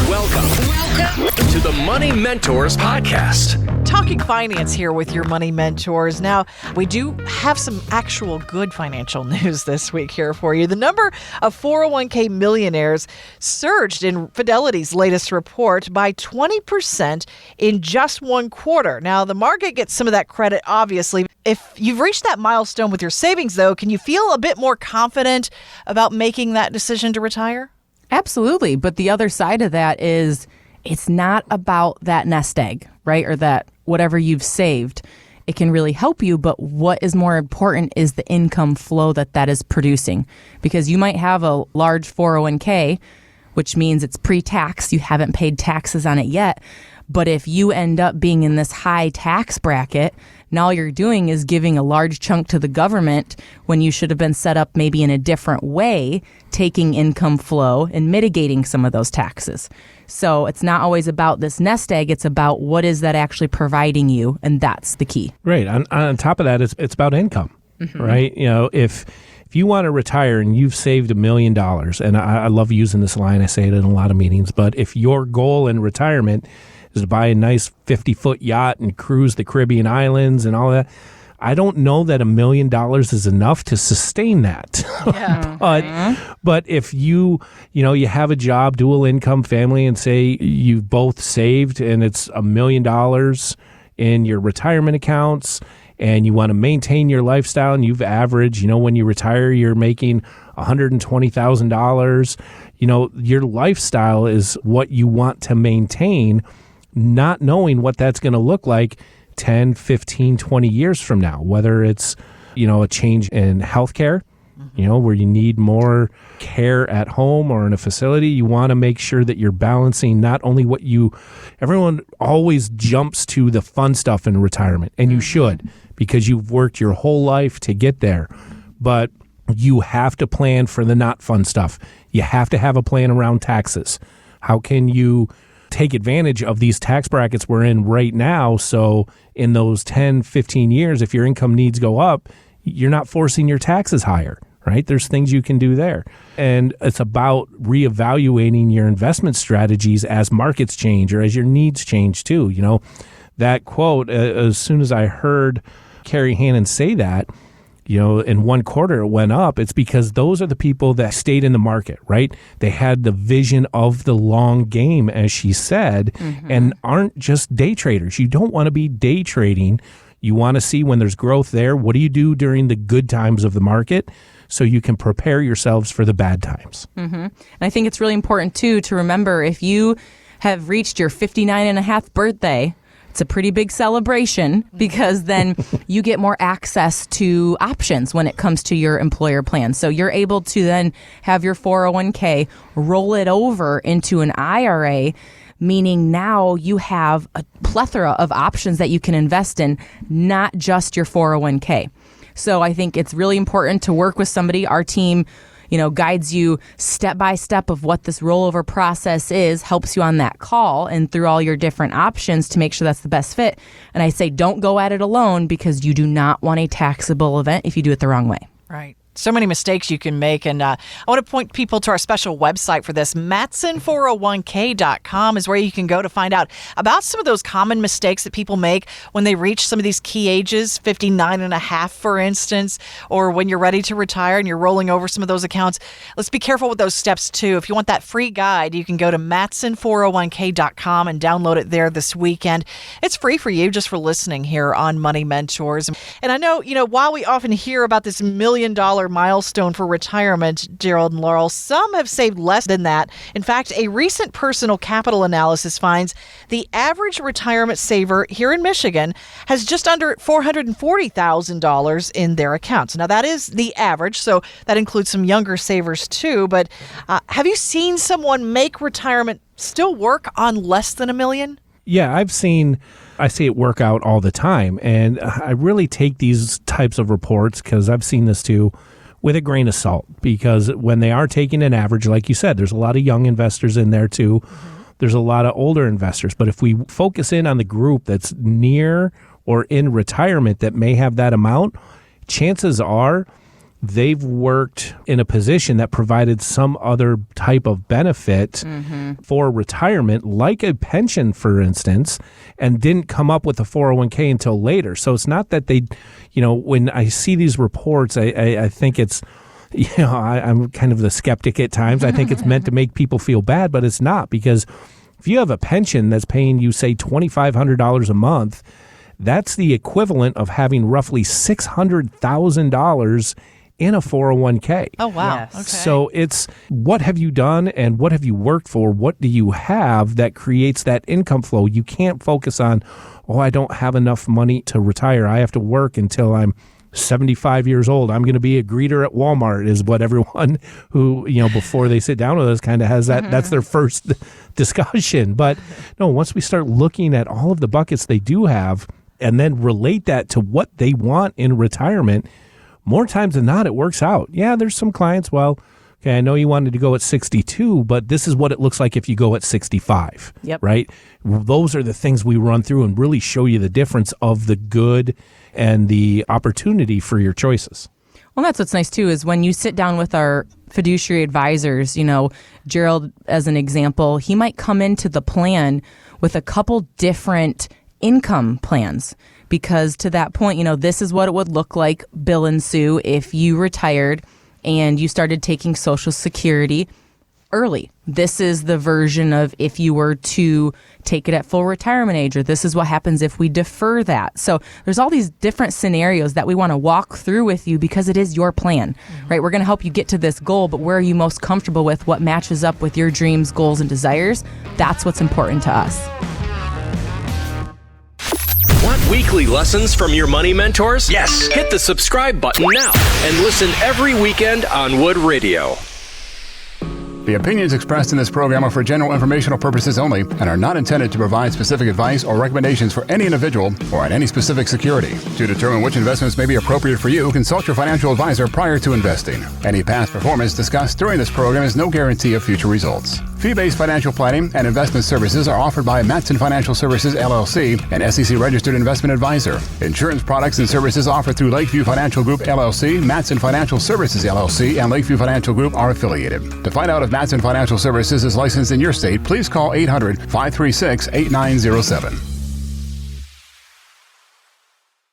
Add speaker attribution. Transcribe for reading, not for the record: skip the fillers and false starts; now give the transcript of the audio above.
Speaker 1: Welcome to the Money Mentors Podcast.
Speaker 2: Talking finance here with your money mentors. Now, we do have some actual good financial news this week here for you. The number of 401k millionaires surged in Fidelity's latest report by 20% in just one quarter. Now, the market gets some of that credit, obviously. If you've reached that milestone with your savings, though, can you feel a bit more confident about making that decision to retire?
Speaker 3: Absolutely. But the other side of that is it's not about that nest egg, right? Or that whatever you've saved. It can really help you. But what is more important is the income flow that is producing. Because you might have a large 401k, which means it's pre-tax. You haven't paid taxes on it yet. But if you end up being in this high tax bracket, now all you're doing is giving a large chunk to the government when you should have been set up maybe in a different way, taking income flow and mitigating some of those taxes. So it's not always about this nest egg. It's about what is that actually providing you, and that's the key.
Speaker 4: Right. On top of that, it's about income, right? You know, if you want to retire and you've saved $1 million, and I love using this line, I say it in a lot of meetings, but if your goal in retirement is to buy a nice 50-foot yacht and cruise the Caribbean islands and all that, I don't know that $1 million is enough to sustain that.
Speaker 2: Yeah.
Speaker 4: But if you have a job, dual income family, and say you've both saved and it's $1 million in your retirement accounts, and you want to maintain your lifestyle, and you've averaged, when you retire, you're making $120,000, your lifestyle is what you want to maintain, not knowing what that's going to look like 10, 15, 20 years from now, whether it's, a change in healthcare, where you need more care at home or in a facility. You want to make sure that you're balancing not only everyone always jumps to the fun stuff in retirement, and you should, because you've worked your whole life to get there. But you have to plan for the not fun stuff. You have to have a plan around taxes. How can you take advantage of these tax brackets we're in right now, so in those 10, 15 years, if your income needs go up, you're not forcing your taxes higher, right? There's things you can do there. And it's about reevaluating your investment strategies as markets change or as your needs change too. That quote, as soon as I heard Carrie Hannon say that, in one quarter it went up, it's because those are the people that stayed in the market, right? They had the vision of the long game, as she said, and aren't just day traders. You don't want to be day trading. You want to see when there's growth there. What do you do during the good times of the market so you can prepare yourselves for the bad times?
Speaker 3: And I think it's really important, too, to remember if you have reached your 59 and a half birthday, it's a pretty big celebration, because then you get more access to options when it comes to your employer plan. So you're able to then have your 401k, roll it over into an IRA, meaning now you have a plethora of options that you can invest in, not just your 401k. So I think it's really important to work with somebody. Our team guides you step by step of what this rollover process is, helps you on that call and through all your different options to make sure that's the best fit. And I say don't go at it alone, because you do not want a taxable event if you do it the wrong way.
Speaker 2: Right. So many mistakes you can make. And I want to point people to our special website for this. Matson401k.com is where you can go to find out about some of those common mistakes that people make when they reach some of these key ages, 59 and a half, for instance, or when you're ready to retire and you're rolling over some of those accounts. Let's be careful with those steps, too. If you want that free guide, you can go to Matson401k.com and download it there this weekend. It's free for you just for listening here on Money Mentors. And I know, while we often hear about this $1 million milestone for retirement, Gerald and Laurel, some have saved less than that. In fact, a recent personal capital analysis finds the average retirement saver here in Michigan has just under $440,000 in their accounts. Now, that is the average, so that includes some younger savers too. But have you seen someone make retirement still work on less than $1 million?
Speaker 4: Yeah, I see it work out all the time. And I really take these types of reports, because I've seen this too, with a grain of salt, because when they are taking an average, like you said, there's a lot of young investors in there too. There's a lot of older investors. But if we focus in on the group that's near or in retirement that may have that amount, chances are they've worked in a position that provided some other type of benefit for retirement, like a pension, for instance, and didn't come up with a 401k until later. So it's not that they, when I see these reports, I think it's, I'm kind of the skeptic at times. I think it's meant to make people feel bad, but it's not, because if you have a pension that's paying you, say, $2,500 a month, that's the equivalent of having roughly $600,000 in a 401k.
Speaker 2: Oh, wow.
Speaker 3: Yes.
Speaker 2: Okay.
Speaker 4: So it's what have you done and what have you worked for? What do you have that creates that income flow? You can't focus on, I don't have enough money to retire. I have to work until I'm 75 years old. I'm going to be a greeter at Walmart, is what everyone who, before they sit down with us kind of has that. That's their first discussion. But no, once we start looking at all of the buckets they do have and then relate that to what they want in retirement, more times than not, it works out. Yeah, there's some clients, okay, I know you wanted to go at 62, but this is what it looks like if you go at 65.
Speaker 3: Yep.
Speaker 4: Right? Those are the things we run through and really show you the difference of the good and the opportunity for your choices.
Speaker 3: Well, that's what's nice, too, is when you sit down with our fiduciary advisors, Gerald, as an example, he might come into the plan with a couple different income plans. Because to that point, this is what it would look like, Bill and Sue, if you retired and you started taking Social Security early. This is the version of if you were to take it at full retirement age, or this is what happens if we defer that. So there's all these different scenarios that we want to walk through with you because it is your plan, right? We're going to help you get to this goal, but where are you most comfortable with? What matches up with your dreams, goals, and desires? That's what's important to us.
Speaker 1: Want weekly lessons from your money mentors? Yes. Hit the subscribe button now and listen every weekend on Wood Radio.
Speaker 5: The opinions expressed in this program are for general informational purposes only and are not intended to provide specific advice or recommendations for any individual or on any specific security. To determine which investments may be appropriate for you, consult your financial advisor prior to investing. Any past performance discussed during this program is no guarantee of future results. Fee-based financial planning and investment services are offered by Matson Financial Services, LLC, an SEC-registered investment advisor. Insurance products and services offered through Lakeview Financial Group, LLC, Matson Financial Services, LLC, and Lakeview Financial Group are affiliated. To find out if Matson Financial Services is licensed in your state, please call 800-536-8907.